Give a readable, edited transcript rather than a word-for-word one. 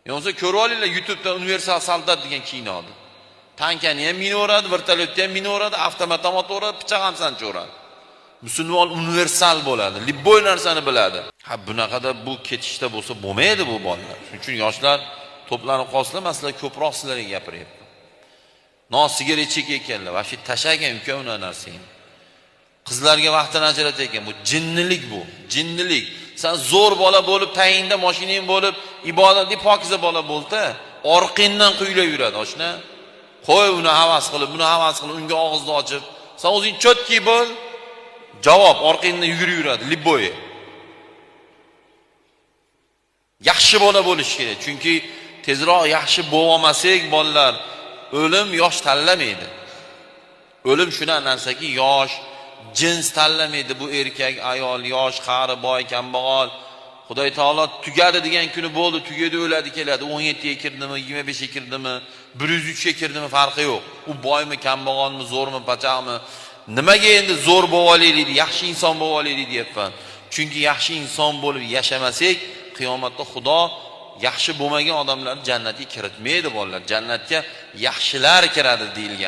Yoksa ko'rib olinglar, YouTube'da universal soldat degan kinoda. Tankani ham minaveradi, vertolyotni ham minaveradi, avtomat ham otaveradi, pichoq ham sanchaveradi. Musulmon universal bo'ladi, libboy narsani biladi. Ha, bunaqada bu ketishda bo'lsa bo'lmaydi bu bolalar. Shuning uchun yoshlar to'planib qolsalar, masalan, ko'proq sizlarga gapiryapman. Sigaret chekayotganlar, va shu tashagan uka una narsani. Qizlarga vaqtini ajratayotgan, bu jinnilik bu, jinnilik. Sen zo'r bola bo'lib, tayinda mashinang bo'lib, ibodatli pokiza bola bo'lsa, orqingdan quyilib yuradi, oshna. Qo'y uni havas qilib, buni havas qilib, unga og'izni ochib, sen o'zing chotki bo'l. Javob orqangdan yugurib yuradi, libboy. Yaxshi bola bo'lish kerak, chunki tezroq yaxshi bo'lmasak bolalar o'lim yosh tanlamaydi. O'lim shuna narsaki, yosh jins tanlamaydi. Bu erkak, ayol, yosh, qari, boy, kambag'al. Xudoy taolo tugadi degan kuni bo'ldi, tugadi, o'ladi, keladi. 17 ga kirdimi, 25 ga kirdimi, 103 ga kirdimi farqi yo'q. U boymi, kambag'almi, zo'rmi, pachaqmi? Nimaga endi zo'r bo'lib olaylik, yaxshi inson bo'lib olaylik deyapman. Chunki yaxshi inson bo'lib yashamasak, qiyomatda Xudo yaxshi bo'lmagan odamlarni jannatga kiritmaydi bolalar. Jannatga yaxshilar kiradi deyilgan.